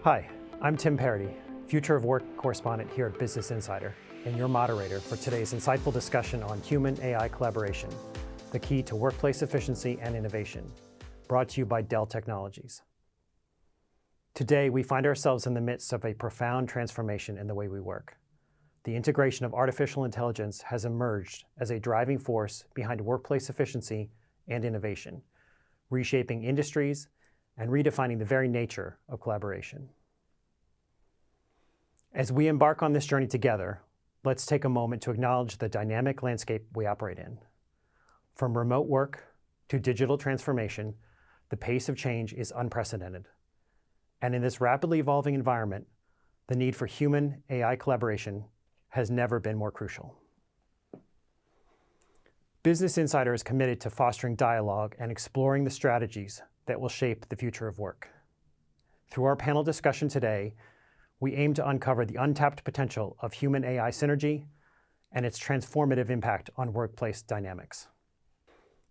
Hi, I'm Tim Parody, Future of Work correspondent here at Business Insider, and your moderator for today's insightful discussion on human-AI collaboration, the key to workplace efficiency and innovation, brought to you by Dell Technologies. Today, we find ourselves in the midst of a profound transformation in the way we work. The integration of artificial intelligence has emerged as a driving force behind workplace efficiency and innovation, reshaping industries and redefining the very nature of collaboration. As we embark on this journey together, let's take a moment to acknowledge the dynamic landscape we operate in. From remote work to digital transformation, the pace of change is unprecedented. And in this rapidly evolving environment, the need for human-AI collaboration has never been more crucial. Business Insider is committed to fostering dialogue and exploring the strategies that will shape the future of work. Through our panel discussion today, we aim to uncover the untapped potential of human-AI synergy and its transformative impact on workplace dynamics.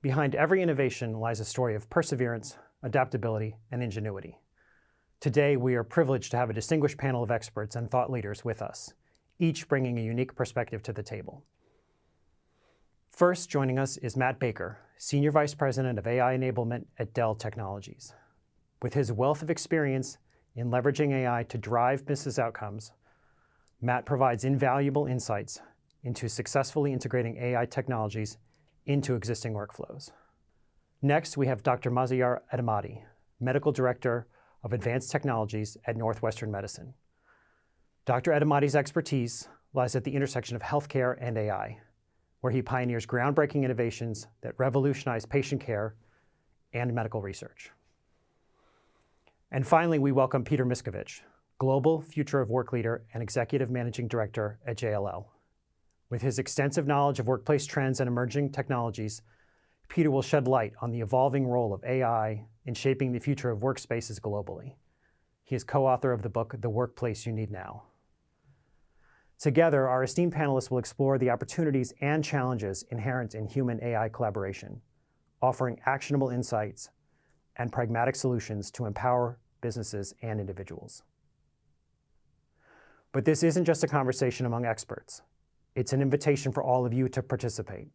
Behind every innovation lies a story of perseverance, adaptability, and ingenuity. Today, we are privileged to have a distinguished panel of experts and thought leaders with us, each bringing a unique perspective to the table. First, joining us is Matt Baker, Senior Vice President of AI Enablement at Dell Technologies. With his wealth of experience in leveraging AI to drive business outcomes, Matt provides invaluable insights into successfully integrating AI technologies into existing workflows. Next, we have Dr. Maziar Edamati, Medical Director of Advanced Technologies at Northwestern Medicine. Dr. Edamati's expertise lies at the intersection of healthcare and AI, where he pioneers groundbreaking innovations that revolutionize patient care and medical research. And finally, we welcome Peter Miskovich, Global Future of Work Leader and Executive Managing Director at JLL. With his extensive knowledge of workplace trends and emerging technologies, Peter will shed light on the evolving role of AI in shaping the future of workspaces globally. He is co-author of the book, The Workplace You Need Now. Together, our esteemed panelists will explore the opportunities and challenges inherent in human-AI collaboration, offering actionable insights and pragmatic solutions to empower businesses and individuals. But this isn't just a conversation among experts. It's an invitation for all of you to participate.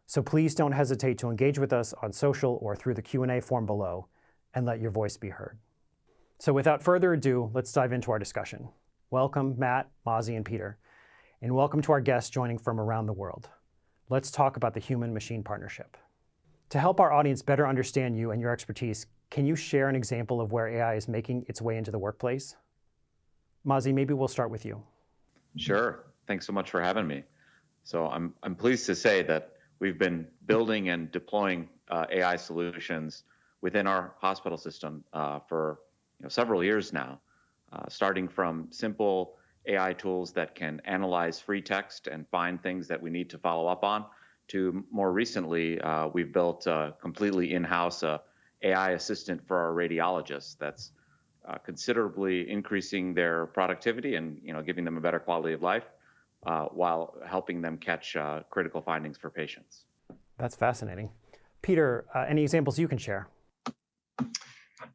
So please don't hesitate to engage with us on social or through the Q&A form below and let your voice be heard. So without further ado, let's dive into our discussion. Welcome, Matt, Mazi, and Peter, and welcome to our guests joining from around the world. Let's talk about the human-machine partnership. To help our audience better understand you and your expertise, can you share an example of where AI is making its way into the workplace? Mazi, maybe we'll start with you. Sure. Thanks so much for having me. So I'm pleased to say that we've been building and deploying AI solutions within our hospital system for several years now. Starting from simple AI tools that can analyze free text and find things that we need to follow up on, to more recently, we've built a completely in-house AI assistant for our radiologists that's considerably increasing their productivity and giving them a better quality of life while helping them catch critical findings for patients. That's fascinating. Peter, any examples you can share?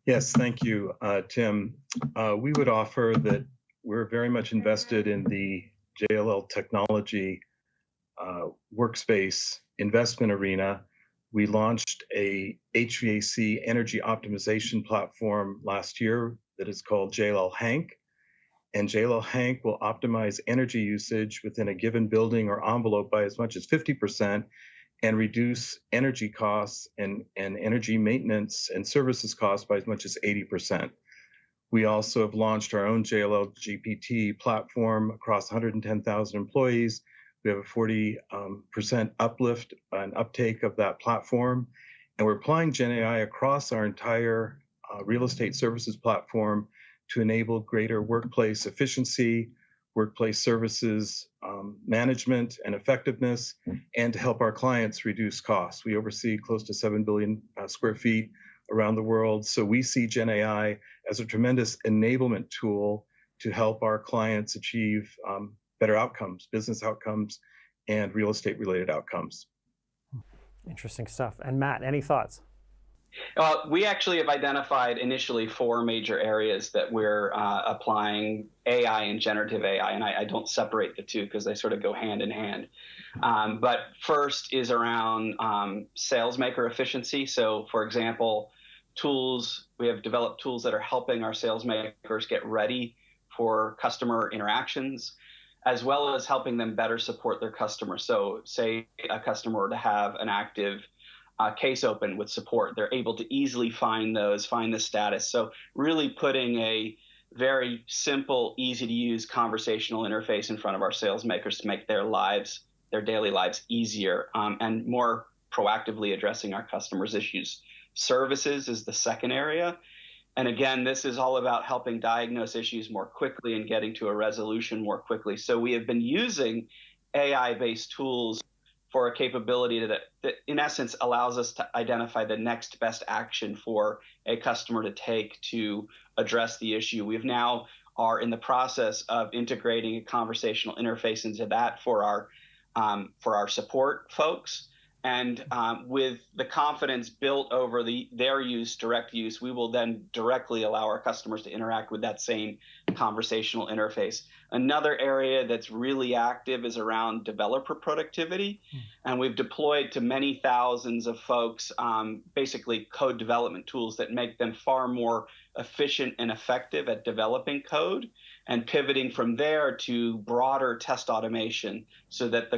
Yes, thank you, Tim. We would offer that we're very much invested in the JLL technology workspace investment arena. We launched a HVAC energy optimization platform last year that is called JLL Hank. And JLL Hank will optimize energy usage within a given building or envelope by as much as 50%. And reduce energy costs and energy maintenance and services costs by as much as 80%. We also have launched our own JLL GPT platform across 110,000 employees. We have a 40% uplift and uptake of that platform. And we're applying Gen AI across our entire real estate services platform to enable greater workplace efficiency, workplace services management and effectiveness, and to help our clients reduce costs. We oversee close to 7 billion square feet around the world. So we see Gen AI as a tremendous enablement tool to help our clients achieve better outcomes, business outcomes, and real estate related outcomes. Interesting stuff. And Matt, any thoughts? We actually have identified initially 4 major areas that we're applying AI and generative AI, and I don't separate the two because they sort of go hand in hand. But first is around sales maker efficiency. So, for example, we have developed tools that are helping our sales makers get ready for customer interactions, as well as helping them better support their customers. So, say a customer were to have an active case open with support, they're able to easily find the status. So really putting a very simple, easy to use conversational interface in front of our sales makers to make their daily lives easier, and more proactively addressing our customers' issues. Services is the second area. And again, this is all about helping diagnose issues more quickly and getting to a resolution more quickly. So we have been using AI-based tools for a capability that in essence allows us to identify the next best action for a customer to take to address the issue. We've now are in the process of integrating a conversational interface into that for our support folks. And with the confidence built over their direct use, we will then directly allow our customers to interact with that same conversational interface. Another area that's really active is around developer productivity. And we've deployed to many thousands of folks basically code development tools that make them far more efficient and effective at developing code, and pivoting from there to broader test automation so that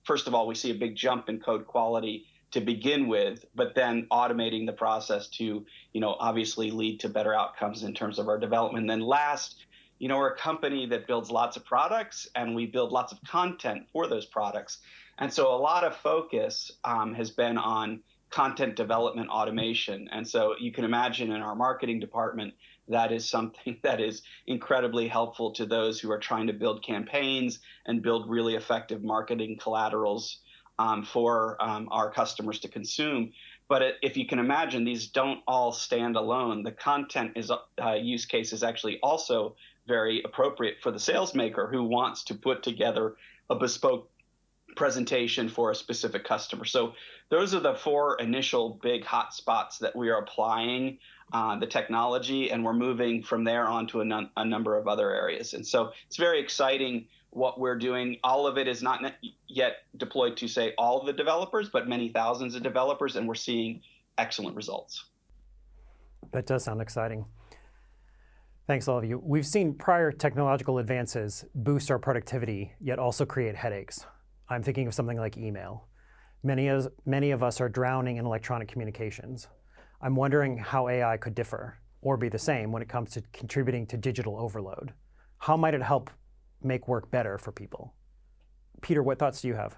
first of all, we see a big jump in code quality to begin with, but then automating the process to, obviously lead to better outcomes in terms of our development. And then last, we're a company that builds lots of products, and we build lots of content for those products. And so a lot of focus has been on content development automation. And so you can imagine in our marketing department, that is something that is incredibly helpful to those who are trying to build campaigns and build really effective marketing collaterals for our customers to consume. But if you can imagine, these don't all stand alone. The content use case is actually also very appropriate for the sales maker who wants to put together a bespoke presentation for a specific customer. So those are the 4 initial big hot spots that we are applying the technology, and we're moving from there on to a number of other areas. And so it's very exciting what we're doing. All of it is not yet deployed to, say, all the developers, but many thousands of developers, and we're seeing excellent results. That does sound exciting. Thanks, all of you. We've seen prior technological advances boost our productivity, yet also create headaches. I'm thinking of something like email. Many of us are drowning in electronic communications. I'm wondering how AI could differ or be the same when it comes to contributing to digital overload. How might it help make work better for people? Peter, what thoughts do you have?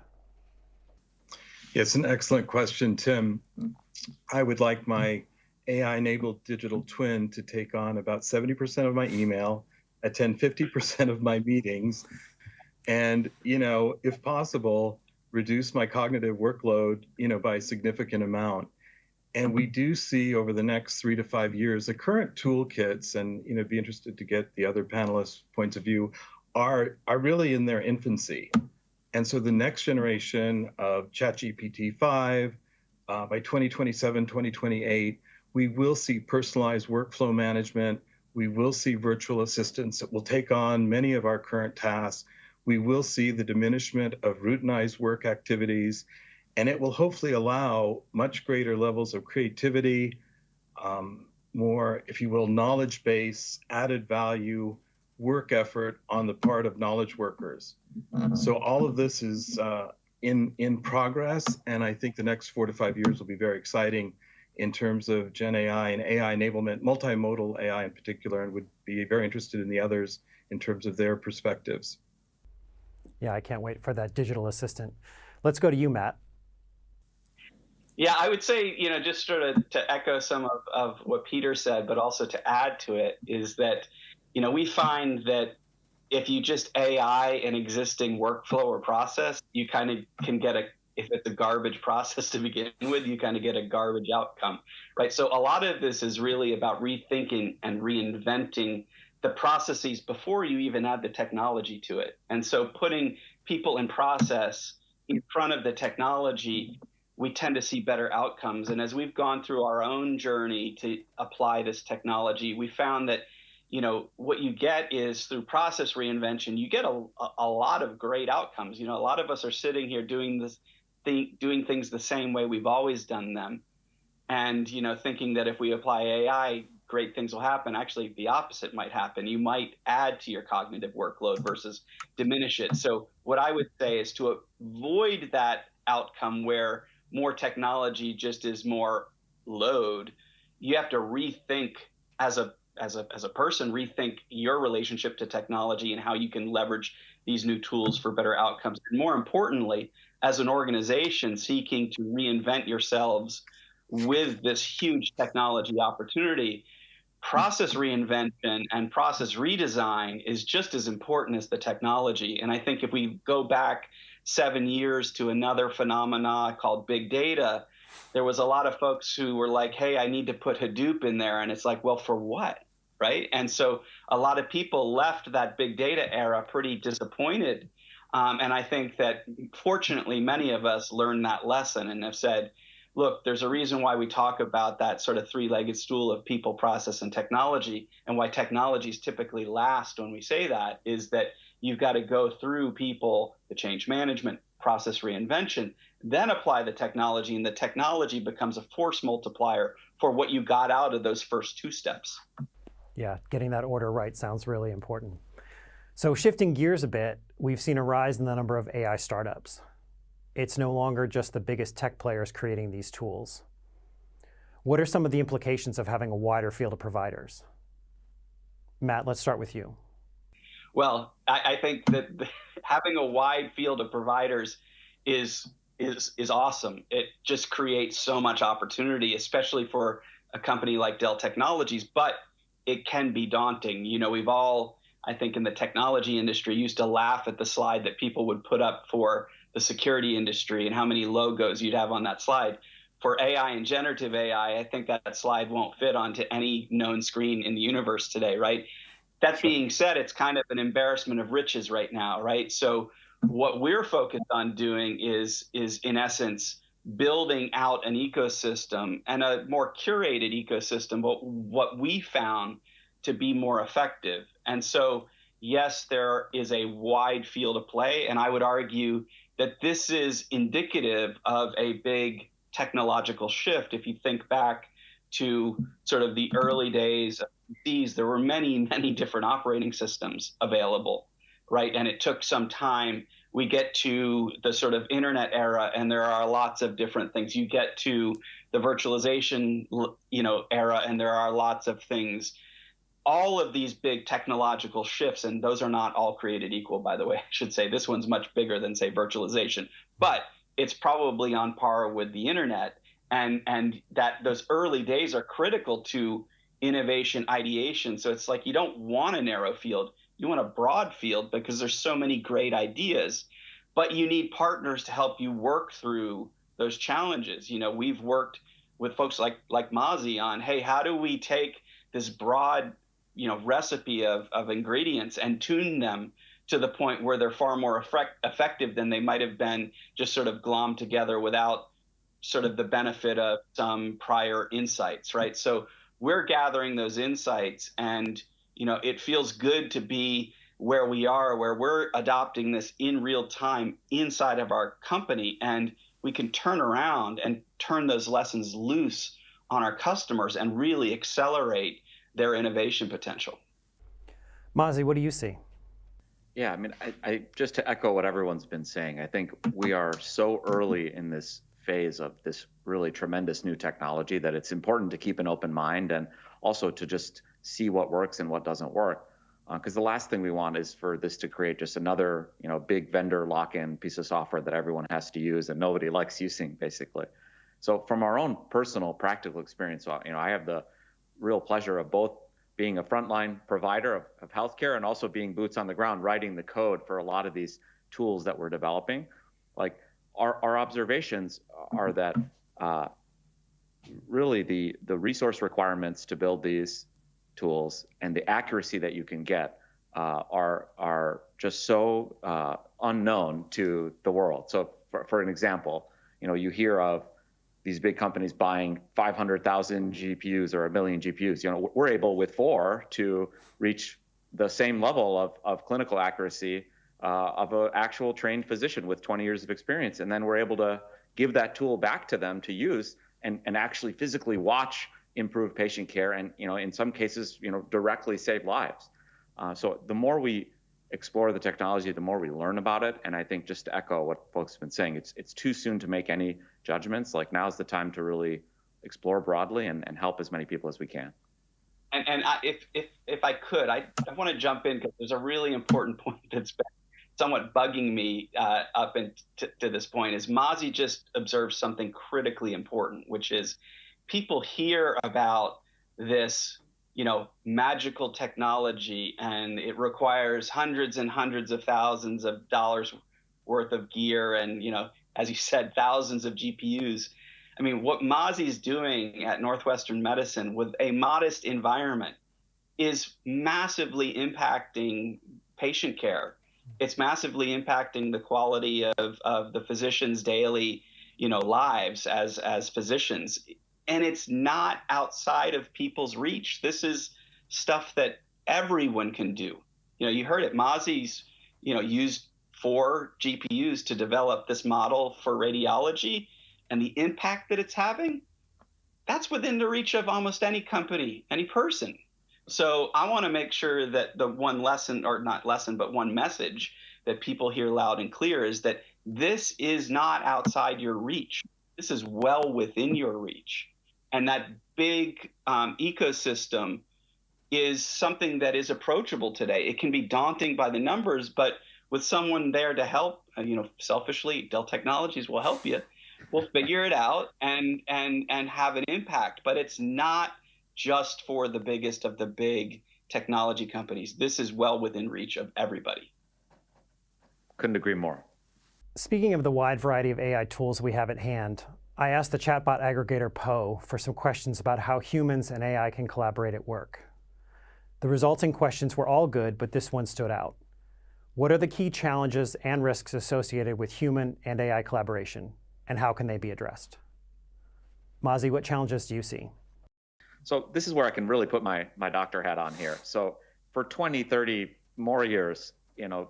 Yeah, it's an excellent question, Tim. I would like my AI-enabled digital twin to take on about 70% of my email, attend 50% of my meetings, and, if possible, reduce my cognitive workload, by a significant amount. And we do see over the next 3 to 5 years, the current toolkits, and, be interested to get the other panelists' points of view, are really in their infancy. And so the next generation of ChatGPT-5, by 2027, 2028, we will see personalized workflow management. We will see virtual assistants that will take on many of our current tasks. We will see the diminishment of routinized work activities, and it will hopefully allow much greater levels of creativity, more, if you will, knowledge base, added value, work effort on the part of knowledge workers. So all of this is in progress, and I think the next 4 to 5 years will be very exciting in terms of Gen AI and AI enablement, multimodal AI in particular, and would be very interested in the others in terms of their perspectives. Yeah, I can't wait for that digital assistant. Let's go to you, Matt. Yeah, I would say, just sort of to echo some of what Peter said, but also to add to it, is that, we find that if you just AI an existing workflow or process, you kind of can get if it's a garbage process to begin with, you kind of get a garbage outcome, right? So a lot of this is really about rethinking and reinventing the processes before you even add the technology to it. And so putting people and process in front of the technology we tend to see better outcomes. And as we've gone through our own journey to apply this technology, we found that, what you get is through process reinvention, you get a lot of great outcomes. A lot of us are sitting here doing things the same way we've always done them. And, thinking that if we apply AI, great things will happen. Actually, the opposite might happen. You might add to your cognitive workload versus diminish it. So what I would say is to avoid that outcome where more technology just is more load, you have to rethink as a person, rethink your relationship to technology and how you can leverage these new tools for better outcomes. And more importantly, as an organization seeking to reinvent yourselves with this huge technology opportunity, process reinvention and process redesign is just as important as the technology. And I think if we go back 7 years to another phenomena called big data, there was a lot of folks who were like, hey, I need to put Hadoop in there. And it's like, well, for what? Right? And so a lot of people left that big data era pretty disappointed. And I think that fortunately, many of us learned that lesson and have said, look, there's a reason why we talk about that sort of three-legged stool of people, process, and technology, and why technologies typically last when we say that is that you've got to go through people, the change management, process reinvention, then apply the technology, and the technology becomes a force multiplier for what you got out of those first two steps. Yeah, getting that order right sounds really important. So shifting gears a bit, we've seen a rise in the number of AI startups. It's no longer just the biggest tech players creating these tools. What are some of the implications of having a wider field of providers? Matt, let's start with you. Well, I think that having a wide field of providers is awesome. It just creates so much opportunity, especially for a company like Dell Technologies, but it can be daunting. We've all, I think in the technology industry, used to laugh at the slide that people would put up for the security industry and how many logos you'd have on that slide. For AI and generative AI, I think that slide won't fit onto any known screen in the universe today, right? That being said, it's kind of an embarrassment of riches right now, right? So what we're focused on doing is in essence, building out an ecosystem and a more curated ecosystem, but what we found to be more effective. And so, yes, there is a wide field of play, and I would argue that this is indicative of a big technological shift. If you think back to sort of the early days of PCs, there were many, many different operating systems available, right? And it took some time. We get to the sort of internet era, and there are lots of different things. You get to the virtualization, era, and there are lots of things. All of these big technological shifts, and those are not all created equal, by the way, I should say. This one's much bigger than, say, virtualization, but it's probably on par with the internet. And that those early days are critical to innovation ideation. So it's like you don't want a narrow field. You want a broad field because there's so many great ideas, but you need partners to help you work through those challenges. We've worked with folks like Mazi on, hey, how do we take this broad recipe of ingredients and tune them to the point where they're far more effective than they might have been just sort of glommed together without sort of the benefit of some prior insights, right? So we're gathering those insights, and it feels good to be where we are, where we're adopting this in real time inside of our company, and we can turn around and turn those lessons loose on our customers and really accelerate their innovation potential. Mazi, what do you see? Yeah, I mean, I just to echo what everyone's been saying, I think we are so early in this phase of this really tremendous new technology that it's important to keep an open mind and also to just see what works and what doesn't work. Because the last thing we want is for this to create just another, big vendor lock-in piece of software that everyone has to use and nobody likes using, basically. So from our own personal practical experience, I have the real pleasure of both being a frontline provider of healthcare and also being boots on the ground, writing the code for a lot of these tools that we're developing. Like our observations are that really the resource requirements to build these tools and the accuracy that you can get are just so unknown to the world. So for an example, you hear of these big companies buying 500,000 GPUs or 1 million GPUs. We're able with 4 to reach the same level of clinical accuracy of an actual trained physician with 20 years of experience. And then we're able to give that tool back to them to use and actually physically watch improve patient care and, in some cases, directly save lives. So the more we explore the technology, the more we learn about it. And I think, just to echo what folks have been saying, it's too soon to make any judgments. Like, now's the time to really explore broadly and help as many people as we can. And if I could, I want to jump in because there's a really important point that's been somewhat bugging me up to this point. Is Mazi just observed something critically important, which is people hear about this, magical technology, and it requires hundreds and hundreds of thousands of dollars worth of gear, and as you said, thousands of GPUs. I mean, what Mazi's doing at Northwestern Medicine with a modest environment is massively impacting patient care. It's massively impacting the quality of the physicians' daily, lives as physicians. And it's not outside of people's reach. This is stuff that everyone can do. You heard it. Mazi's, used 4 GPUs to develop this model for radiology, and the impact that it's having, that's within the reach of almost any company, any person. So I want to make sure that the one lesson, or not lesson, but one message that people hear loud and clear is that this is not outside your reach. This is well within your reach. And that big ecosystem is something that is approachable today. It can be daunting by the numbers, but with someone there to help, selfishly, Dell Technologies will help you. We'll figure it out and have an impact. But it's not just for the biggest of the big technology companies. This is well within reach of everybody. Couldn't agree more. Speaking of the wide variety of AI tools we have at hand, I asked the chatbot aggregator Poe for some questions about how humans and AI can collaborate at work. The resulting questions were all good, but this one stood out. What are the key challenges and risks associated with human and AI collaboration, and how can they be addressed? Mazi, what challenges do you see? So this is where I can really put my doctor hat on here. So for 20, 30 more years,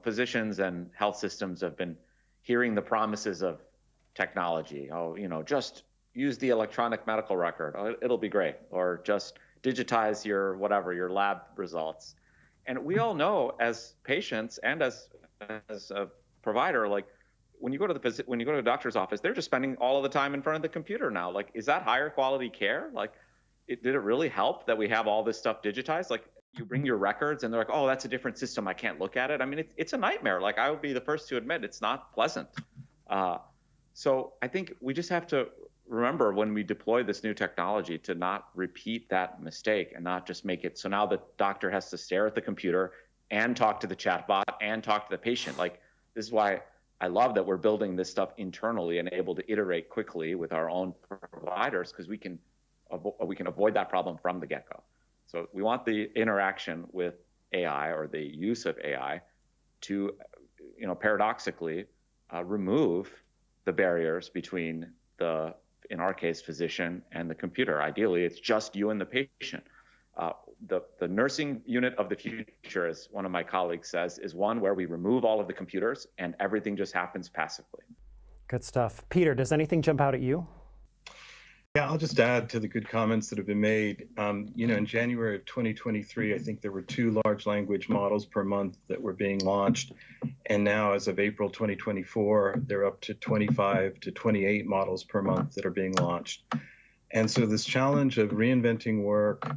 physicians and health systems have been hearing the promises of technology. Just use the electronic medical record. It'll be great. Or just digitize your lab results. And we all know, as patients and as a provider, like, when you go to the doctor's office, they're just spending all of the time in front of the computer now. Like, is that higher quality care? Like, did it really help that we have all this stuff digitized? Like, you bring your records and they're like, oh, that's a different system, I can't look at it. I mean, it's a nightmare. Like, I would be the first to admit it's not pleasant. So I think we just have to remember, when we deploy this new technology, to not repeat that mistake and not just make it so now the doctor has to stare at the computer and talk to the chatbot and talk to the patient. Like, this is why I love that we're building this stuff internally and able to iterate quickly with our own providers, because we can avoid that problem from the get-go. So we want the interaction with AI, or the use of AI, to, paradoxically, remove the barriers between in our case, physician and the computer. Ideally, it's just you and the patient. The nursing unit of the future, as one of my colleagues says, is one where we remove all of the computers and everything just happens passively. Good stuff. Peter, does anything jump out at you? Yeah, I'll just add to the good comments that have been made. In January of 2023, I think there were 2 large language models per month that were being launched. And now, as of April 2024, they're up to 25 to 28 models per month that are being launched. And so this challenge of reinventing work,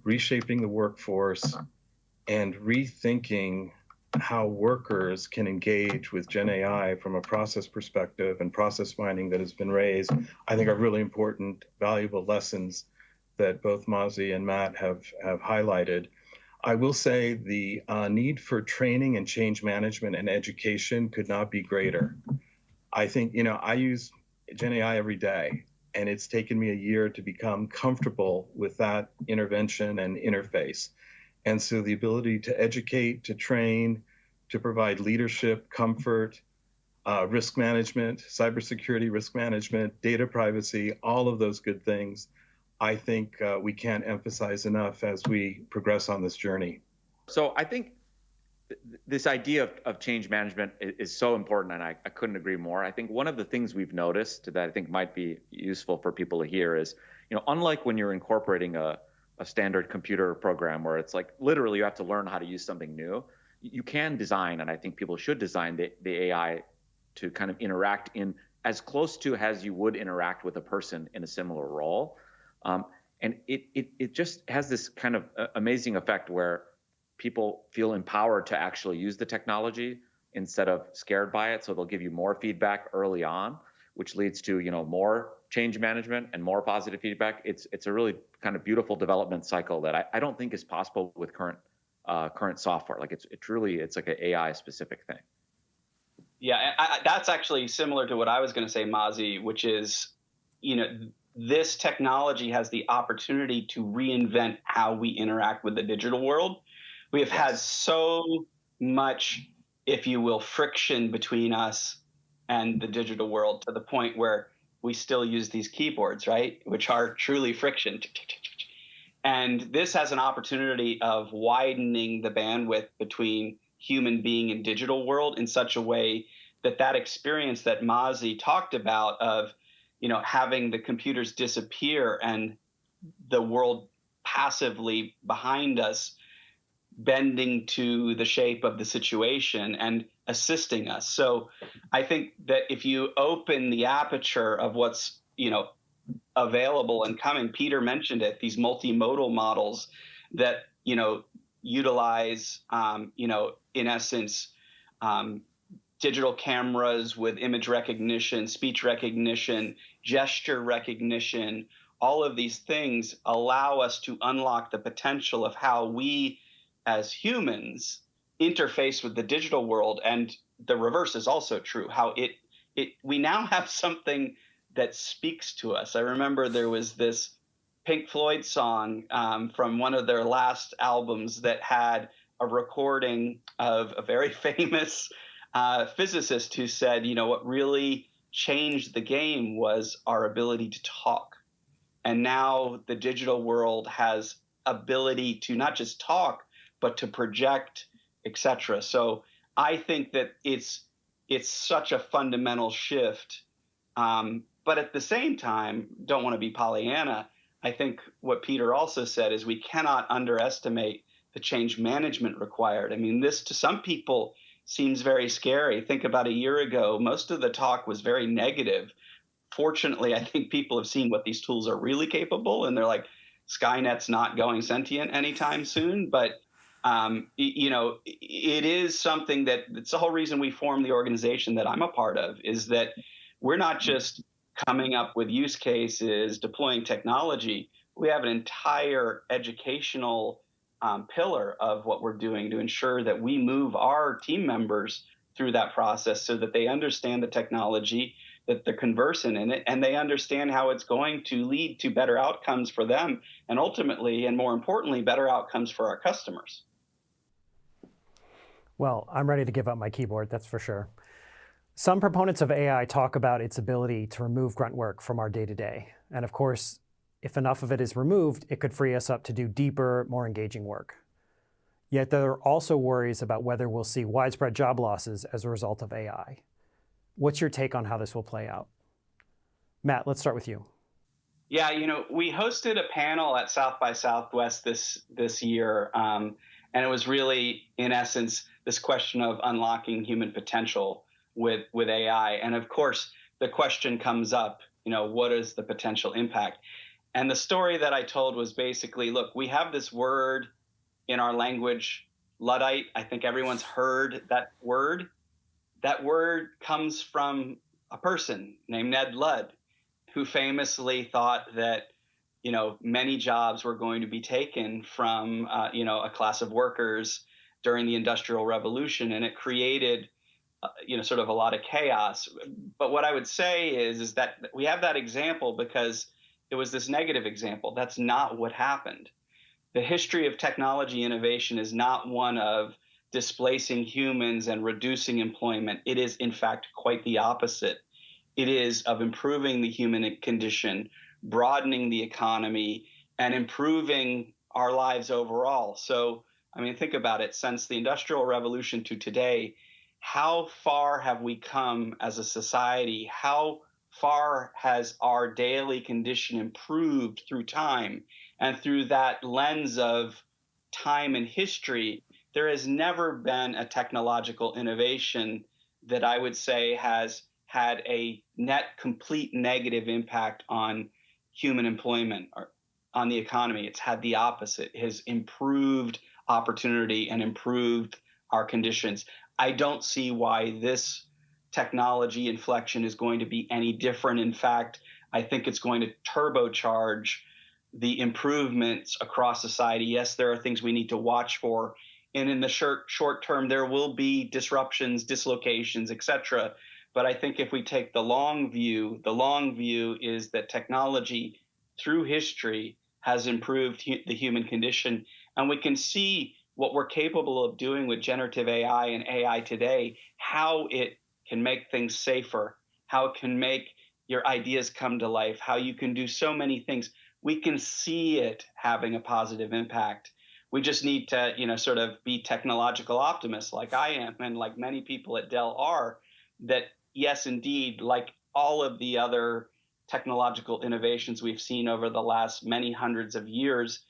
reshaping the workforce, and rethinking how workers can engage with Gen AI from a process perspective and process mining that has been raised, I think are really important, valuable lessons that both Mazi and Matt have highlighted. I will say the need for training and change management and education could not be greater. I think, I use Gen AI every day, and it's taken me a year to become comfortable with that intervention and interface. And so the ability to educate, to train, to provide leadership, comfort, risk management, cybersecurity risk management, data privacy, all of those good things, I think we can't emphasize enough as we progress on this journey. So I think this idea of change management is so important, and I couldn't agree more. I think one of the things we've noticed that I think might be useful for people to hear is, unlike when you're incorporating a standard computer program where it's like literally you have to learn how to use something new, you can design, and I think people should design the AI to kind of interact in as close to as you would interact with a person in a similar role. And it just has this kind of amazing effect where people feel empowered to actually use the technology instead of scared by it. So they'll give you more feedback early on, which leads to more change management and more positive feedback. It's a really kind of beautiful development cycle that I don't think is possible with current software. Like it's like an AI specific thing. Yeah, that's actually similar to what I was going to say, Mazi, which is, this technology has the opportunity to reinvent how we interact with the digital world. We have had so much, if you will, friction between us and the digital world to the point where we still use these keyboards, right? Which are truly friction. And this has an opportunity of widening the bandwidth between human being and digital world in such a way that that experience that Mazi talked about of, having the computers disappear and the world passively behind us, bending to the shape of the situation and assisting us. So I think that if you open the aperture of what's, available and coming, Peter mentioned it, these multimodal models that, utilize, in essence, digital cameras with image recognition, speech recognition, gesture recognition, all of these things allow us to unlock the potential of how we as humans interface with the digital world. And the reverse is also true, how we now have something that speaks to us. I remember there was this Pink Floyd song from one of their last albums that had a recording of a very famous physicist who said, what really changed the game was our ability to talk. And now the digital world has ability to not just talk, but to project, etc. So I think that it's such a fundamental shift. But at the same time, don't want to be Pollyanna. I think what Peter also said is we cannot underestimate the change management required. I mean, this to some people seems very scary. Think about a year ago, most of the talk was very negative. Fortunately, I think people have seen what these tools are really capable, and they're like, Skynet's not going sentient anytime soon. But it is something that it's the whole reason we formed the organization that I'm a part of, is that we're not just coming up with use cases, deploying technology. We have an entire educational pillar of what we're doing to ensure that we move our team members through that process so that they understand the technology, that they're conversant in it, and they understand how it's going to lead to better outcomes for them, and ultimately, and more importantly, better outcomes for our customers. Well, I'm ready to give up my keyboard, that's for sure. Some proponents of AI talk about its ability to remove grunt work from our day-to-day. And of course, if enough of it is removed, it could free us up to do deeper, more engaging work. Yet there are also worries about whether we'll see widespread job losses as a result of AI. What's your take on how this will play out? Matt, let's start with you. Yeah, we hosted a panel at South by Southwest this year, and it was really, in essence, this question of unlocking human potential with AI. And of course, the question comes up, what is the potential impact? And the story that I told was basically, look, we have this word in our language, Luddite. I think everyone's heard that word. That word comes from a person named Ned Ludd, who famously thought that, many jobs were going to be taken from, a class of workers during the Industrial Revolution, and it created, sort of a lot of chaos. But what I would say is that we have that example because it was this negative example. That's not what happened. The history of technology innovation is not one of displacing humans and reducing employment. It is, in fact, quite the opposite. It is of improving the human condition, broadening the economy, and improving our lives overall. So, I mean, think about it. Since the Industrial Revolution to today, how far have we come as a society? How far has our daily condition improved through time? And through that lens of time and history, there has never been a technological innovation that I would say has had a net complete negative impact on human employment or on the economy. It's had the opposite. It has improved opportunity and improved our conditions. I don't see why this technology inflection is going to be any different. In fact, I think it's going to turbocharge the improvements across society. Yes, there are things we need to watch for. And in the short term, there will be disruptions, dislocations, etc. But I think if we take the long view is that technology through history has improved the human condition. And we can see what we're capable of doing with generative AI and AI today, how it can make things safer, how it can make your ideas come to life, how you can do so many things. We can see it having a positive impact. We just need to, sort of be technological optimists like I am and like many people at Dell are, that yes, indeed, like all of the other technological innovations we've seen over the last many hundreds of years,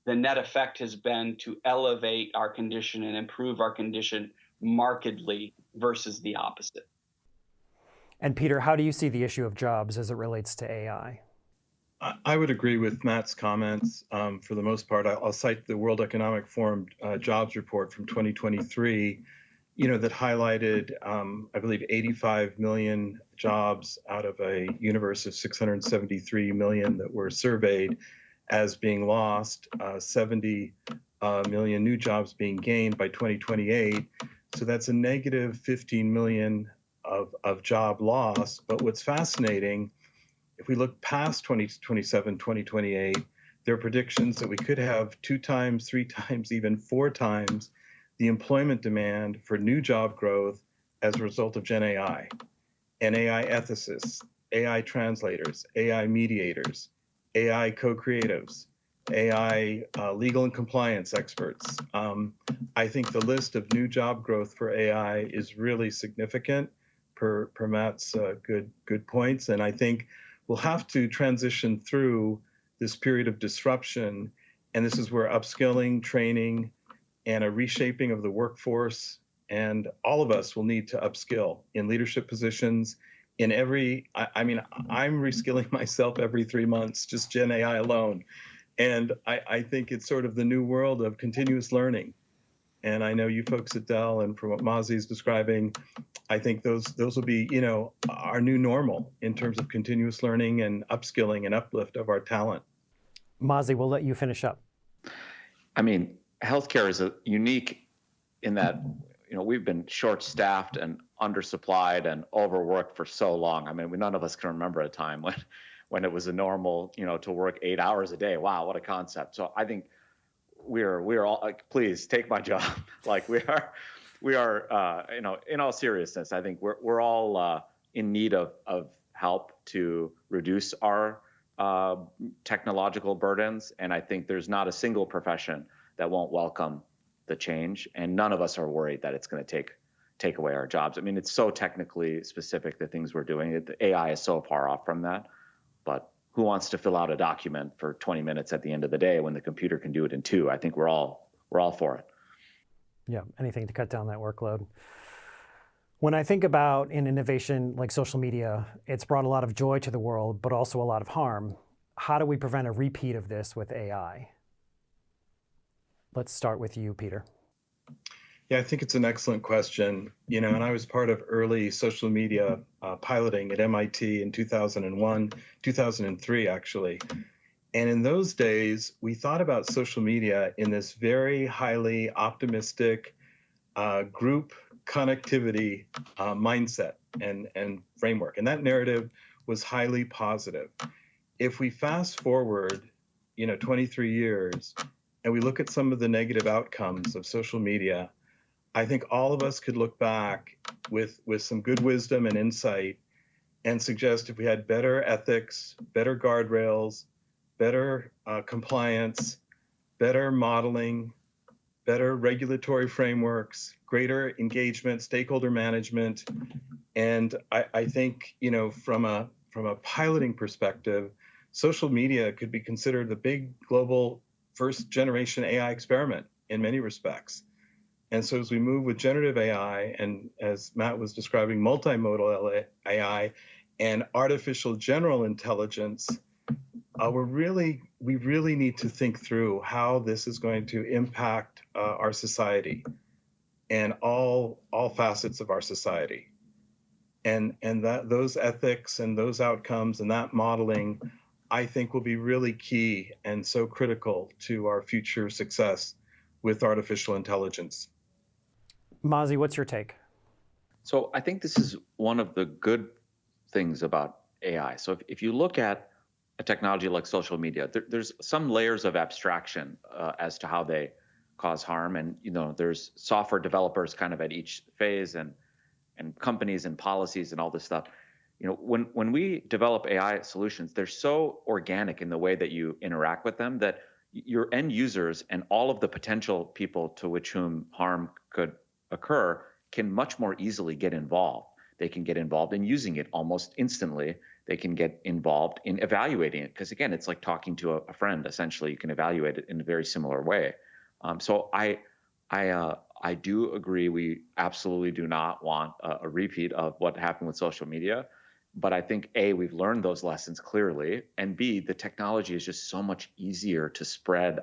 the net effect has been to elevate our condition and improve our condition markedly versus the opposite. And Peter, how do you see the issue of jobs as it relates to AI? I would agree with Matt's comments for the most part. I'll cite the World Economic Forum jobs report from 2023, that highlighted, I believe, 85 million jobs out of a universe of 673 million that were surveyed as being lost, 70 million new jobs being gained by 2028. So that's a negative 15 million of job loss. But what's fascinating, if we look past 2027, 2028, there are predictions that we could have 2 times, 3 times, even 4 times the employment demand for new job growth as a result of Gen AI and AI ethicists, AI translators, AI mediators, AI co-creatives, AI legal and compliance experts. I think the list of new job growth for AI is really significant per Matt's good points. And I think we'll have to transition through this period of disruption. And this is where upskilling, training, and a reshaping of the workforce, and all of us will need to upskill in leadership positions in every, I'm reskilling myself every 3 months, just Gen AI alone. And I think it's sort of the new world of continuous learning. And I know you folks at Dell, and from what Mazi is describing, I think those will be, our new normal in terms of continuous learning and upskilling and uplift of our talent. Mazi, we'll let you finish up. I mean, healthcare is unique in that, we've been short-staffed and undersupplied and overworked for so long. I mean, none of us can remember a time when it was a normal, to work 8 hours a day. Wow, what a concept. So I think we're all like, please take my job. Like we are, in all seriousness, I think we're all in need of help to reduce our technological burdens. And I think there's not a single profession that won't welcome the change. And none of us are worried that it's going to take away our jobs. I mean, it's so technically specific, the things we're doing. The AI is so far off from that. But who wants to fill out a document for 20 minutes at the end of the day when the computer can do it in 2? I think we're all for it. Yeah, anything to cut down that workload. When I think about an innovation like social media, it's brought a lot of joy to the world, but also a lot of harm. How do we prevent a repeat of this with AI? Let's start with you, Peter. Yeah, I think it's an excellent question. And I was part of early social media piloting at MIT in 2001, 2003, actually. And in those days, we thought about social media in this very highly optimistic group connectivity mindset and framework. And that narrative was highly positive. If we fast forward, 23 years, and we look at some of the negative outcomes of social media, I think all of us could look back with some good wisdom and insight and suggest if we had better ethics, better guardrails, better compliance, better modeling, better regulatory frameworks, greater engagement, stakeholder management. And I think, from a piloting perspective, social media could be considered the big global first generation AI experiment in many respects. And so as we move with generative AI, and as Matt was describing, multimodal AI and artificial general intelligence, we really need to think through how this is going to impact our society and all facets of our society. And that those ethics and those outcomes and that modeling, I think, will be really key and so critical to our future success with artificial intelligence. Mazi, what's your take? So I think this is one of the good things about AI. So if you look at a technology like social media, there's some layers of abstraction as to how they cause harm, and there's software developers kind of at each phase, and companies and policies and all this stuff. When we develop AI solutions, they're so organic in the way that you interact with them that your end users and all of the potential people to which whom harm could occur can much more easily get involved. They can get involved in using it almost instantly. They can get involved in evaluating it, because again, it's like talking to a friend. Essentially, you can evaluate it in a very similar way. So I do agree. We absolutely do not want a repeat of what happened with social media. But I think A, we've learned those lessons clearly, and B, the technology is just so much easier to spread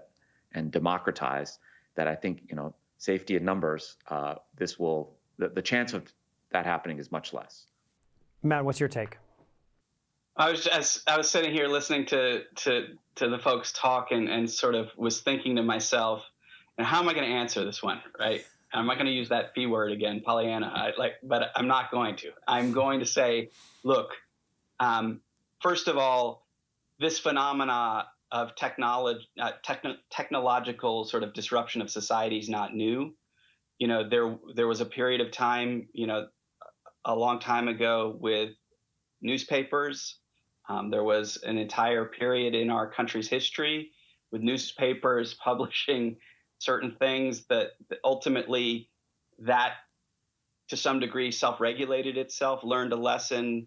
and democratize that I think, safety in numbers, the chance of that happening is much less. Matt, what's your take? I was sitting here listening to the folks talk and sort of was thinking to myself, and how am I going to answer this one, right? I'm not going to use that P word again, Pollyanna. But I'm not going to. I'm going to say, look, first of all, this phenomena of technological sort of disruption of society is not new. There was a period of time, a long time ago with newspapers. There was an entire period in our country's history with newspapers publishing certain things that ultimately, that to some degree self-regulated itself, learned a lesson.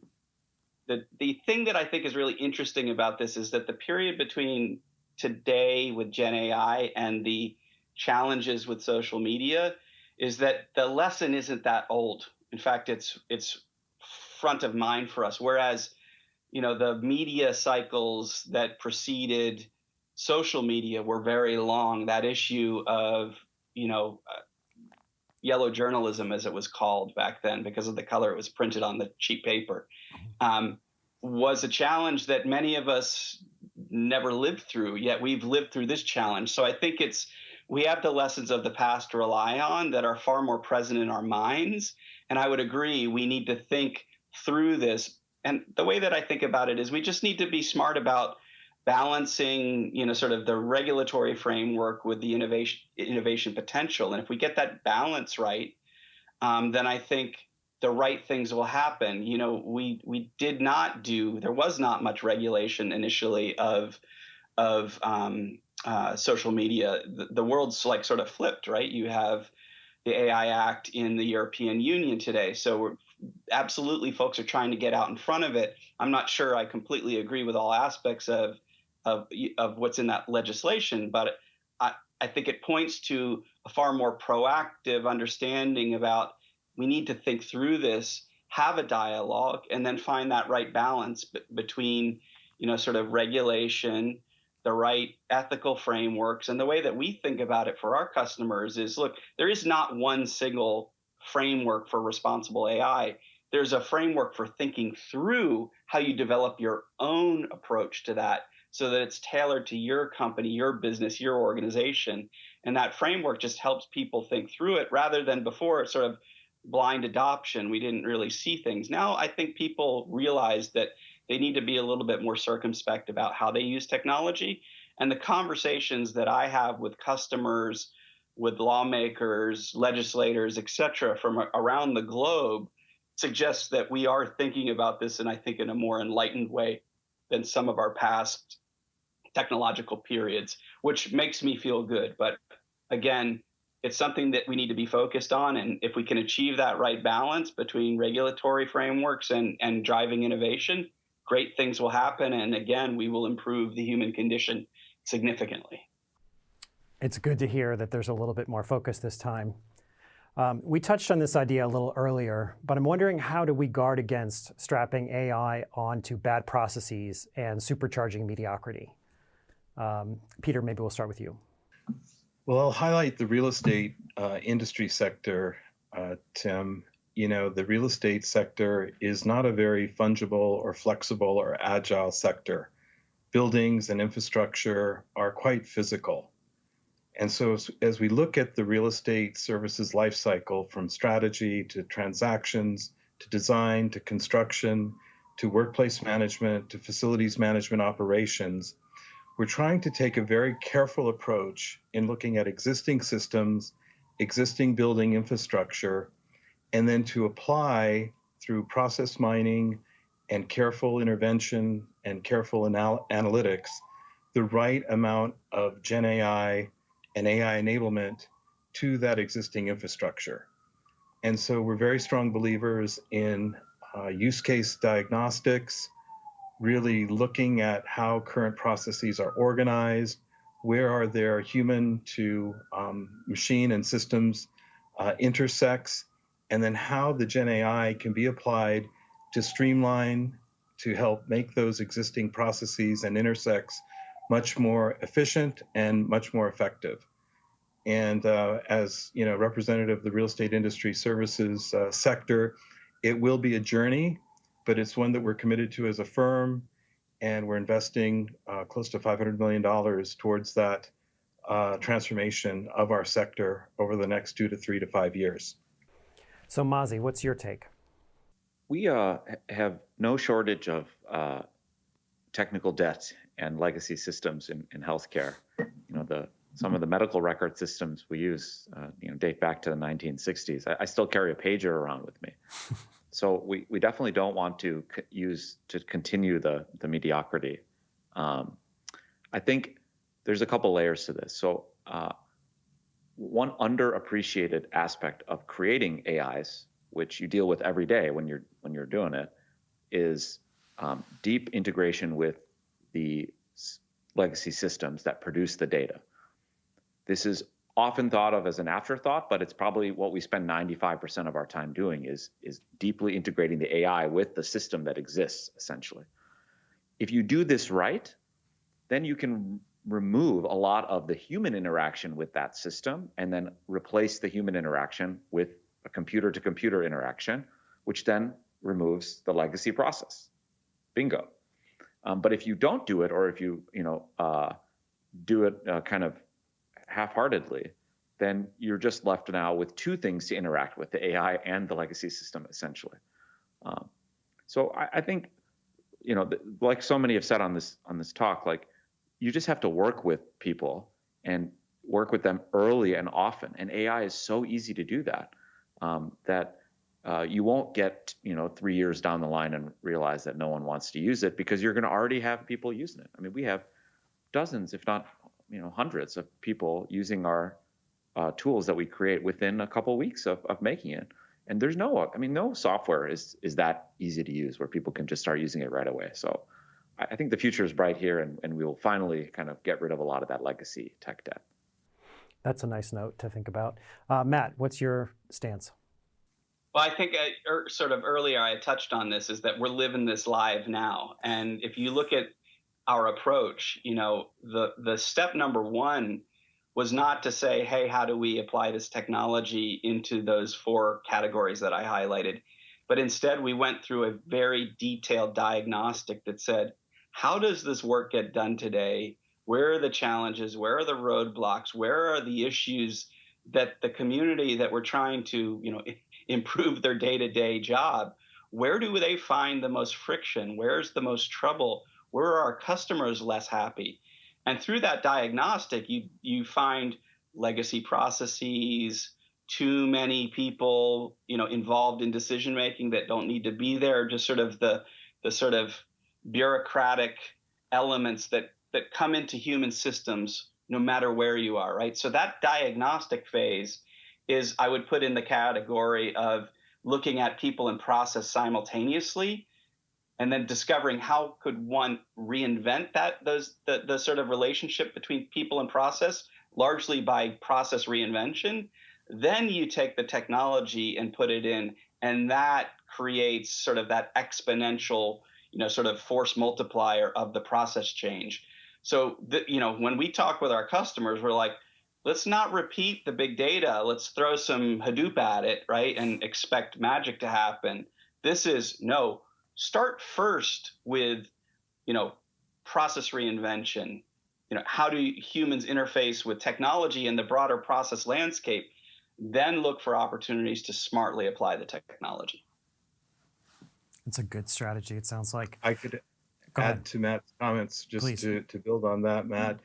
The thing that I think is really interesting about this is that the period between today with Gen AI and the challenges with social media is that the lesson isn't that old. In fact, it's front of mind for us. Whereas, the media cycles that preceded social media were very long. That issue of, yellow journalism, as it was called back then, because of the color it was printed on the cheap paper, was a challenge that many of us never lived through, yet we've lived through this challenge. So I think we have the lessons of the past to rely on that are far more present in our minds. And I would agree, we need to think through this. And the way that I think about it is we just need to be smart about balancing, sort of the regulatory framework with the innovation potential. And if we get that balance right, then I think the right things will happen. There was not much regulation initially of social media. The world's sort of flipped, right? You have the AI Act in the European Union today. So absolutely, folks are trying to get out in front of it. I'm not sure I completely agree with all aspects of what's in that legislation, but I think it points to a far more proactive understanding about we need to think through this, have a dialogue, and then find that right balance between, sort of regulation, the right ethical frameworks. And the way that we think about it for our customers is, look, there is not one single framework for responsible AI. There's a framework for thinking through how you develop your own approach to that so that it's tailored to your company, your business, your organization. And that framework just helps people think through it rather than before, sort of blind adoption. We didn't really see things. Now I think people realize that they need to be a little bit more circumspect about how they use technology. And the conversations that I have with customers with lawmakers, legislators, et cetera, from around the globe suggests that we are thinking about this, and I think in a more enlightened way than some of our past technological periods, which makes me feel good. But again, it's something that we need to be focused on. And if we can achieve that right balance between regulatory frameworks and driving innovation, great things will happen. And again, we will improve the human condition significantly. It's good to hear that there's a little bit more focus this time. We touched on this idea a little earlier, but I'm wondering, how do we guard against strapping AI onto bad processes and supercharging mediocrity? Peter, maybe we'll start with you. Well, I'll highlight the real estate industry sector, Tim. You know, the real estate sector is not a very fungible or flexible or agile sector. Buildings and infrastructure are quite physical. And so as we look at the real estate services lifecycle, from strategy to transactions, to design, to construction, to workplace management, to facilities management operations, we're trying to take a very careful approach in looking at existing systems, existing building infrastructure, and then to apply through process mining and careful intervention and careful analytics the right amount of Gen AI and AI enablement to that existing infrastructure. And so we're very strong believers in use case diagnostics, really looking at how current processes are organized, where are there human to machine and systems intersects, and then how the Gen AI can be applied to streamline, to help make those existing processes and intersects much more efficient and much more effective. And as you know, representative of the real estate industry services sector, it will be a journey, but it's one that we're committed to as a firm, and we're investing close to $500 million towards that transformation of our sector over the next 2 to 3 to 5 years. So Mazi, what's your take? We have no shortage of technical debt and legacy systems in healthcare. You know, some of the medical record systems we use, date back to the 1960s. I still carry a pager around with me. So we definitely don't want to continue the mediocrity. I think there's a couple layers to this. So one underappreciated aspect of creating AIs, which you deal with every day when you're doing it, is deep integration with the legacy systems that produce the data. This is often thought of as an afterthought, but it's probably what we spend 95% of our time doing is deeply integrating the AI with the system that exists, essentially. If you do this right, then you can remove a lot of the human interaction with that system and then replace the human interaction with a computer-to-computer interaction, which then removes the legacy process. Bingo. But if you don't do it, or if you do it kind of half-heartedly, then you're just left now with two things to interact with: the AI and the legacy system, essentially. So I think, like so many have said on this talk, like, you just have to work with people and work with them early and often. And AI is so easy to do that, that you won't get 3 years down the line and realize that no one wants to use it, because you're going to already have people using it. I mean, we have dozens, if not hundreds of people using our tools that we create within a couple of weeks of making it. And there's no software is that easy to use where people can just start using it right away. So I think the future is bright here, and we will finally kind of get rid of a lot of that legacy tech debt. That's a nice note to think about. Matt, what's your stance? Well, I think sort of earlier I touched on this, is that we're living this live now. And if you look at our approach, the step number one was not to say, hey, how do we apply this technology into those 4 categories that I highlighted? But instead, we went through a very detailed diagnostic that said, how does this work get done today? Where are the challenges? Where are the roadblocks? Where are the issues that the community that we're trying to, improve their day-to-day job, where do they find the most friction? Where's the most trouble? Where are our customers less happy? And through that diagnostic, you find legacy processes, too many people, involved in decision making that don't need to be there, just sort of the sort of bureaucratic elements that come into human systems no matter where you are, right? So that diagnostic phase is, I would put in the category of looking at people and process simultaneously, and then discovering how could one reinvent the sort of relationship between people and process, largely by process reinvention. Then you take the technology and put it in, and that creates sort of that exponential, sort of force multiplier of the process change. So, when we talk with our customers, we're like, let's not repeat the big data. Let's throw some Hadoop at it, right? And expect magic to happen. This is no, start first with, process reinvention. How do humans interface with technology and the broader process landscape? Then look for opportunities to smartly apply the technology. It's a good strategy, it sounds like. I could Go add ahead. to Matt's comments just Please. to build on that, Matt.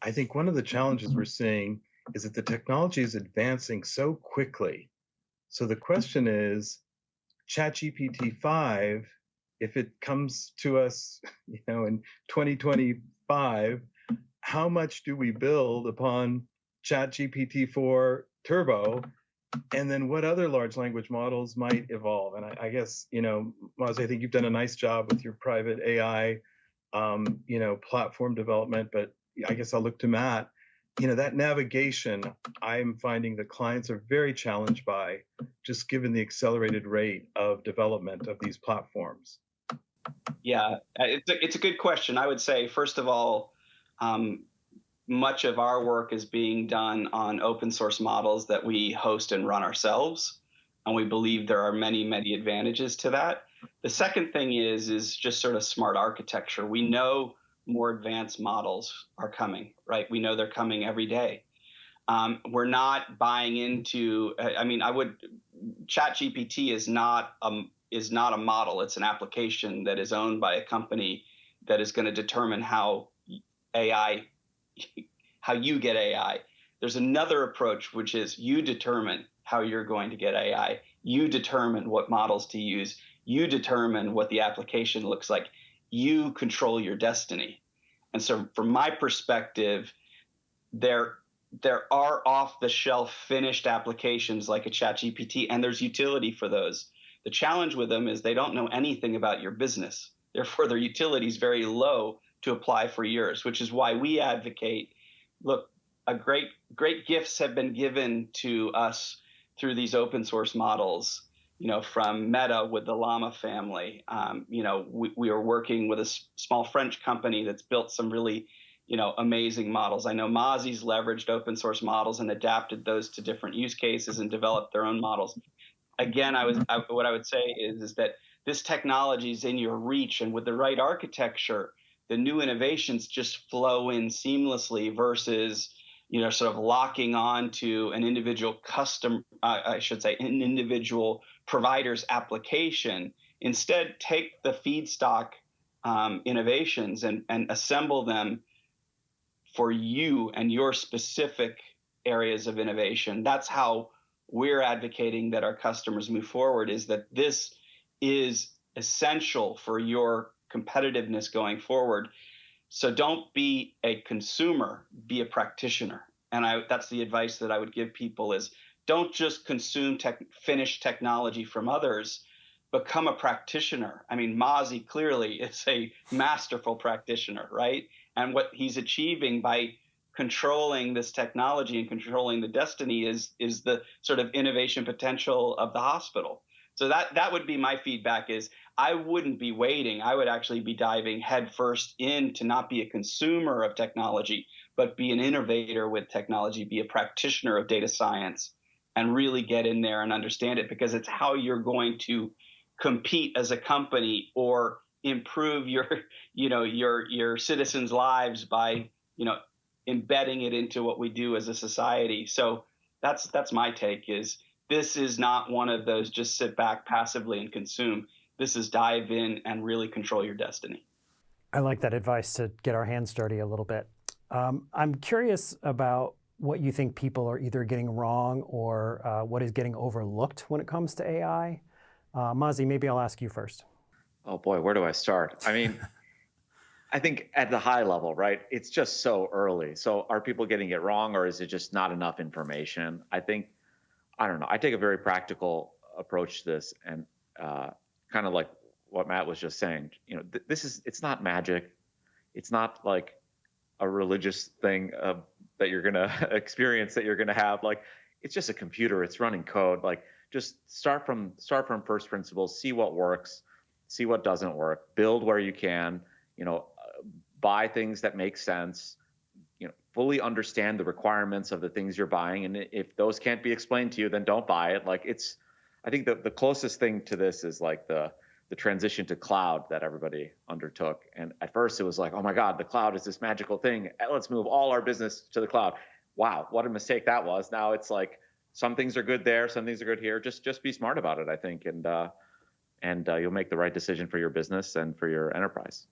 I think one of the challenges we're seeing is that the technology is advancing so quickly. So the question is, ChatGPT 5, if it comes to us, in 2025, how much do we build upon ChatGPT 4 Turbo? And then what other large language models might evolve? And I guess, Maz, I think you've done a nice job with your private AI, platform development, but I guess I'll look to Matt. That navigation, I'm finding that clients are very challenged by, just given the accelerated rate of development of these platforms. Yeah, it's a good question. I would say, first of all, much of our work is being done on open source models that we host and run ourselves, and we believe there are many, many advantages to that. The second thing is just sort of smart architecture. We know more advanced models are coming, right? We know they're coming every day. We're not buying into. ChatGPT is not a model. It's an application that is owned by a company that is going to determine how you get AI. There's another approach, which is you determine how you're going to get AI. You determine what models to use. You determine what the application looks like. You control your destiny. And so from my perspective, there are off-the-shelf finished applications like a ChatGPT, and there's utility for those. The challenge with them is they don't know anything about your business. Therefore, their utility is very low to apply for yours, which is why we advocate, look, great gifts have been given to us through these open source models, from Meta with the Llama family. We are working with a small French company that's built some really, amazing models. I know Mozzie's leveraged open source models and adapted those to different use cases and developed their own models. Again, what I would say is that this technology is in your reach, and with the right architecture, the new innovations just flow in seamlessly versus, sort of locking on to an individual an individual provider's application. Instead, take the feedstock innovations and assemble them for you and your specific areas of innovation. That's how we're advocating that our customers move forward, is that this is essential for your competitiveness going forward. So don't be a consumer, be a practitioner. And that's the advice that I would give people is don't just consume finished technology from others, become a practitioner. I mean, Mozzie clearly is a masterful practitioner, right? And what he's achieving by controlling this technology and controlling the destiny is the sort of innovation potential of the hospital. So that would be my feedback is I wouldn't be waiting. I would actually be diving headfirst in to not be a consumer of technology, but be an innovator with technology, be a practitioner of data science, and really get in there and understand it, because it's how you're going to compete as a company or improve your citizens' lives by, embedding it into what we do as a society. So that's my take is this is not one of those just sit back passively and consume. This is dive in and really control your destiny. I like that advice to get our hands dirty a little bit. I'm curious about what you think people are either getting wrong or what is getting overlooked when it comes to AI. Mazi, maybe I'll ask you first. Oh boy, where do I start? I mean, I think at the high level, right? It's just so early. So are people getting it wrong, or is it just not enough information? I don't know. I take a very practical approach to this, and kind of like what Matt was just saying. You know, it's not magic. It's not like a religious thing that you're gonna experience, that you're gonna have. Like, it's just a computer. It's running code. Like, just start from first principles. See what works. See what doesn't work. Build where you can. You know, buy things that make sense. You know, fully understand the requirements of the things you're buying, and if those can't be explained to you, then don't buy it. Like, I think the closest thing to this is like the transition to cloud that everybody undertook. And at first it was like, oh my God, the cloud is this magical thing. Let's move all our business to the cloud. Wow, what a mistake that was. Now it's like, some things are good there, some things are good here. Just be smart about it, I think, and you'll make the right decision for your business and for your enterprise.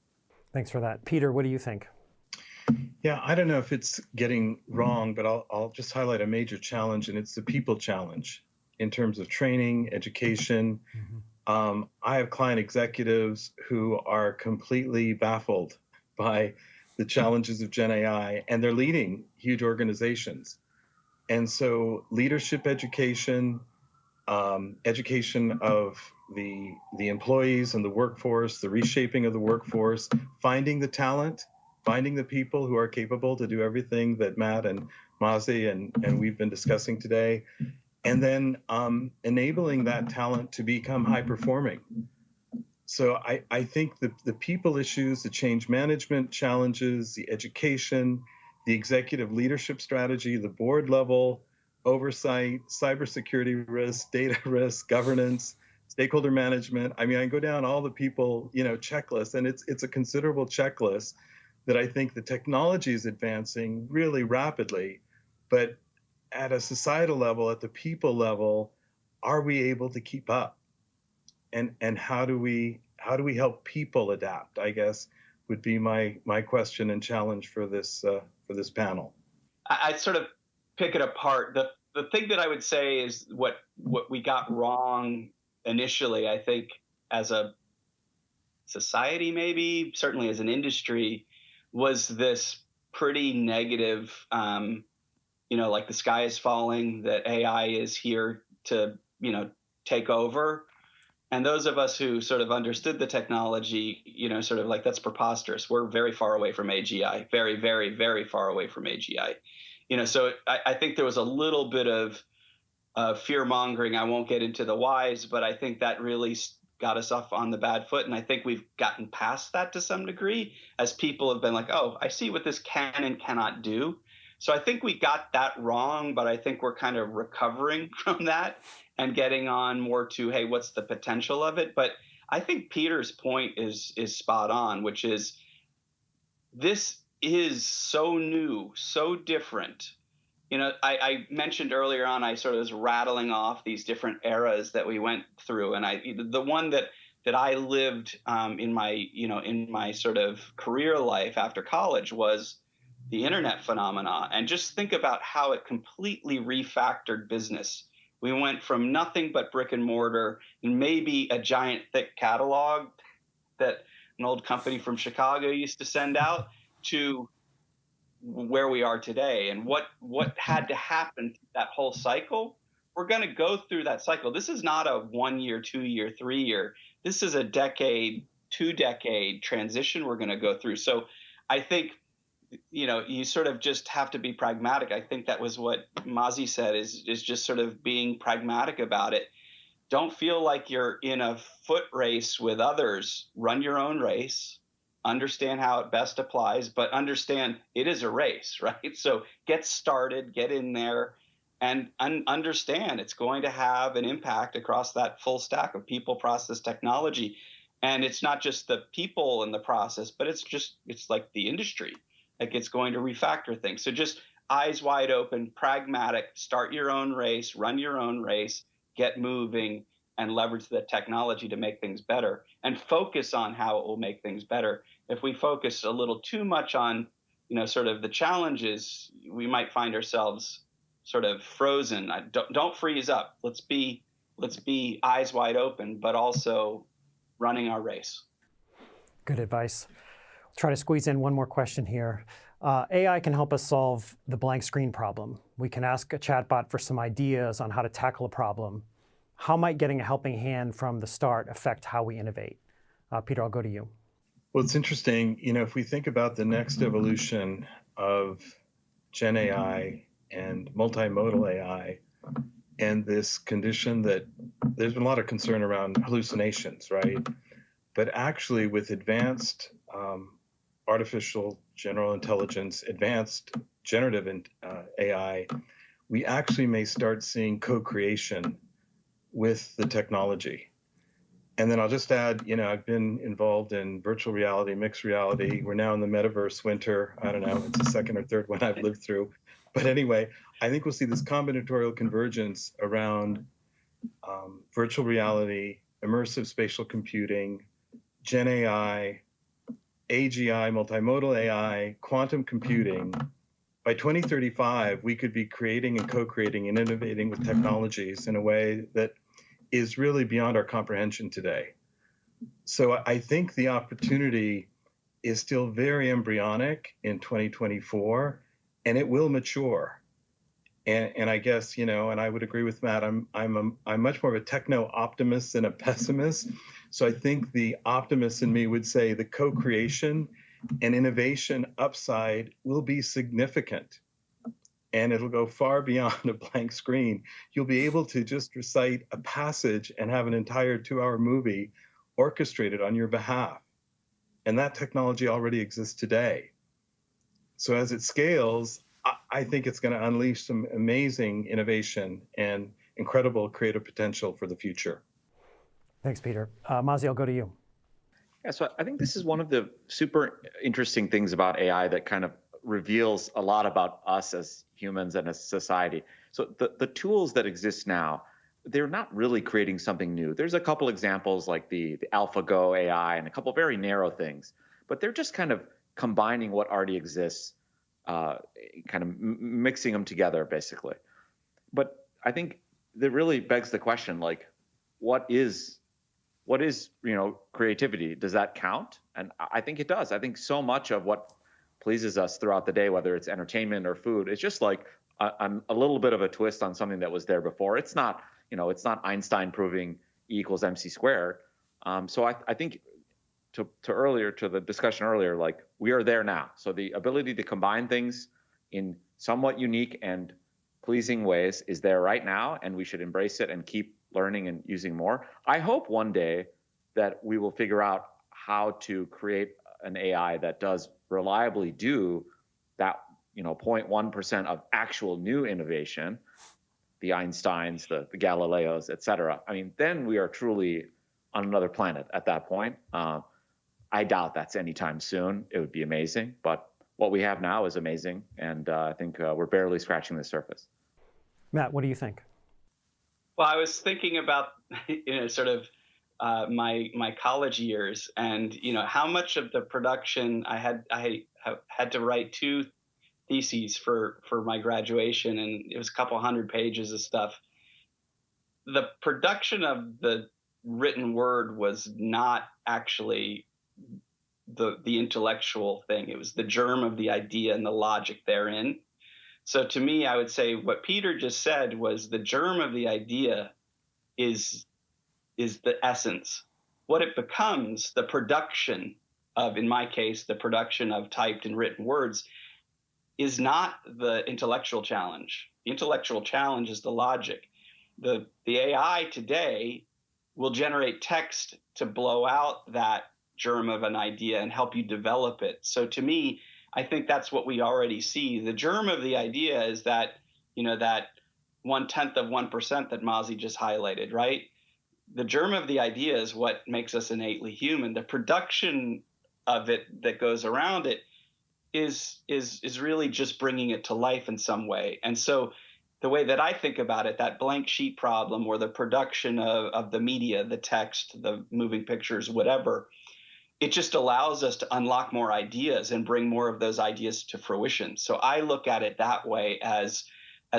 Thanks for that. Peter, what do you think? Yeah, I don't know if it's getting wrong, but I'll just highlight a major challenge, and it's the people challenge in terms of training, education. I have client executives who are completely baffled by the challenges of Gen AI, and they're leading huge organizations. And so leadership education, education of the employees and the workforce, the reshaping of the workforce, finding the talent, finding the people who are capable to do everything that Matt and Mazi and we've been discussing today, and then enabling that talent to become high performing. So I think the people issues, the change management challenges, the education, the executive leadership strategy, the board level oversight, cybersecurity risk, data risk, governance, stakeholder management. I mean, I go down all the people, checklist, and it's a considerable checklist that I think the technology is advancing really rapidly, but at a societal level, at the people level, are we able to keep up? And how do we help people adapt, I guess, would be my question and challenge for this panel. I sort of pick it apart. The thing that I would say is what we got wrong initially, I think, as a society, maybe certainly as an industry, was this pretty negative, like the sky is falling, that AI is here to, take over. And those of us who sort of understood the technology, sort of like, that's preposterous. We're very far away from AGI, very, very, very far away from AGI. So I think there was a little bit of fear mongering. I won't get into the whys, but I think that really got us off on the bad foot. And I think we've gotten past that to some degree, as people have been like, oh, I see what this can and cannot do. So I think we got that wrong, but I think we're kind of recovering from that and getting on more to, hey, what's the potential of it? But I think Peter's point is spot on, which is this is so new, so different. I mentioned earlier on, I sort of was rattling off these different eras that we went through, and the one that I lived in my sort of career life after college was the internet phenomena. And just think about how it completely refactored business. We went from nothing but brick and mortar and maybe a giant thick catalog that an old company from Chicago used to send out, to where we are today. And what had to happen that whole cycle, we're going to go through that cycle. This is not a 1 year, 2 year, 3 year. This is a decade, 2-decade transition we're going to go through. So I think, you sort of just have to be pragmatic. I think that was what Mazi said, is just sort of being pragmatic about it. Don't feel like you're in a foot race with others. Run your own race. Understand how it best applies, but understand it is a race, right? So get started, get in there, and understand it's going to have an impact across that full stack of people, process, technology. And it's not just the people in the process, but it's like the industry. Like, it's going to refactor things. So just eyes wide open, pragmatic, start your own race, run your own race, get moving, and leverage the technology to make things better, and focus on how it will make things better. If we focus a little too much on, sort of the challenge is we might find ourselves sort of frozen. Don't freeze up. Let's be eyes wide open, but also running our race. Good advice. Try to squeeze in one more question here. AI can help us solve the blank screen problem. We can ask a chatbot for some ideas on how to tackle a problem. How might getting a helping hand from the start affect how we innovate? Peter, I'll go to you. Well, it's interesting, if we think about the next evolution of Gen AI and multimodal AI, and this condition that there's been a lot of concern around hallucinations, right? But actually, with advanced artificial general intelligence, advanced generative AI, we actually may start seeing co-creation with the technology. And then I'll just add, I've been involved in virtual reality, mixed reality. We're now in the metaverse winter. I don't know, it's the second or third one I've lived through. But anyway, I think we'll see this combinatorial convergence around virtual reality, immersive spatial computing, Gen AI, AGI, multimodal AI, quantum computing. By 2035, we could be creating and co-creating and innovating with technologies in a way that is really beyond our comprehension today. So I think the opportunity is still very embryonic in 2024, and it will mature. And I guess, and I would agree with Matt, I'm much more of a techno-optimist than a pessimist. So I think the optimist in me would say the co-creation and innovation upside will be significant. And it'll go far beyond a blank screen. You'll be able to just recite a passage and have an entire 2-hour movie orchestrated on your behalf. And that technology already exists today. So as it scales, I think it's going to unleash some amazing innovation and incredible creative potential for the future. Thanks, Peter. Mazi, I'll go to you. Yeah, so I think this is one of the super interesting things about AI that kind of reveals a lot about us as humans and as society. So the tools that exist now, they're not really creating something new. There's a couple examples like the AlphaGo AI and a couple very narrow things, but they're just kind of combining what already exists, kind of mixing them together, basically. But I think that really begs the question, like, what is creativity? Does that count? And I think it does. I think so much of what pleases us throughout the day, whether it's entertainment or food, it's just like a little bit of a twist on something that was there before. It's not, it's not Einstein proving E equals MC squared. So I think to the discussion earlier, like, we are there now. So the ability to combine things in somewhat unique and pleasing ways is there right now, and we should embrace it and keep learning and using more. I hope one day that we will figure out how to create an AI that does reliably do that, 0.1% of actual new innovation, the Einsteins, the Galileos, et cetera. I mean, then we are truly on another planet at that point. I doubt that's anytime soon. It would be amazing, but what we have now is amazing, and I think we're barely scratching the surface. Matt, what do you think? Well, I was thinking about, sort of my college years, and how much of the production I had to write 2 theses for my graduation, and it was a couple hundred pages of stuff. The production of the written word was not actually the intellectual thing. It was the germ of the idea and the logic therein. So to me, I would say what Peter just said was the germ of the idea is the essence. What it becomes, the production of, in my case, the production of typed and written words, is not the intellectual challenge. The intellectual challenge is the logic. The AI today will generate text to blow out that germ of an idea and help you develop it. So to me, I think that's what we already see. The germ of the idea is that, that 1/10 of 1% that Mazi just highlighted, right? The germ of the idea is what makes us innately human. The production of it that goes around it is really just bringing it to life in some way. And so the way that I think about it, that blank sheet problem, or the production of the media, the text, the moving pictures, whatever, it just allows us to unlock more ideas and bring more of those ideas to fruition. So I look at it that way, as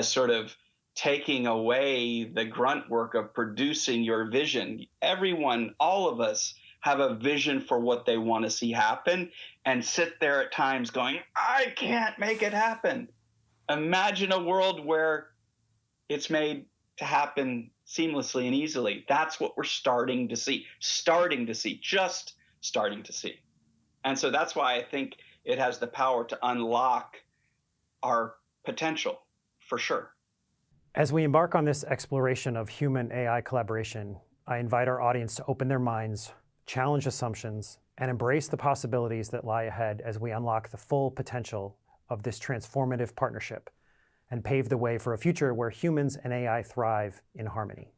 sort of taking away the grunt work of producing your vision. Everyone, all of us, have a vision for what they want to see happen, and sit there at times going, I can't make it happen. Imagine a world where it's made to happen seamlessly and easily. That's what we're starting to see, just starting to see. And so that's why I think it has the power to unlock our potential, for sure. As we embark on this exploration of human AI collaboration, I invite our audience to open their minds, challenge assumptions, and embrace the possibilities that lie ahead as we unlock the full potential of this transformative partnership and pave the way for a future where humans and AI thrive in harmony.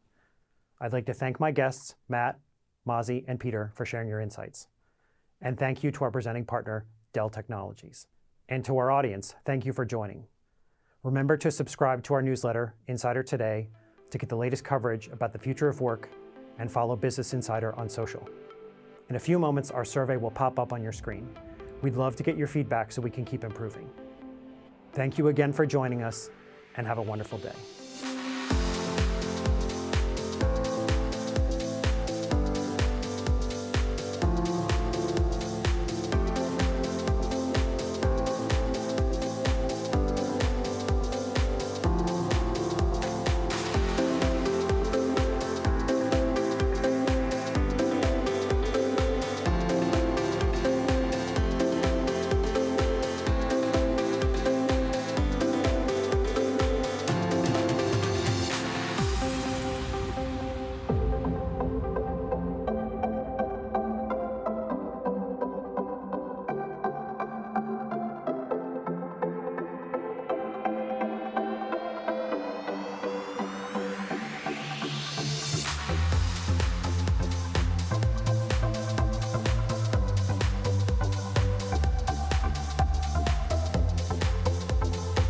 I'd like to thank my guests, Matt, Mazi, and Peter, for sharing your insights. And thank you to our presenting partner, Dell Technologies. And to our audience, thank you for joining. Remember to subscribe to our newsletter, Insider Today, to get the latest coverage about the future of work, and follow Business Insider on social. In a few moments, our survey will pop up on your screen. We'd love to get your feedback so we can keep improving. Thank you again for joining us, and have a wonderful day.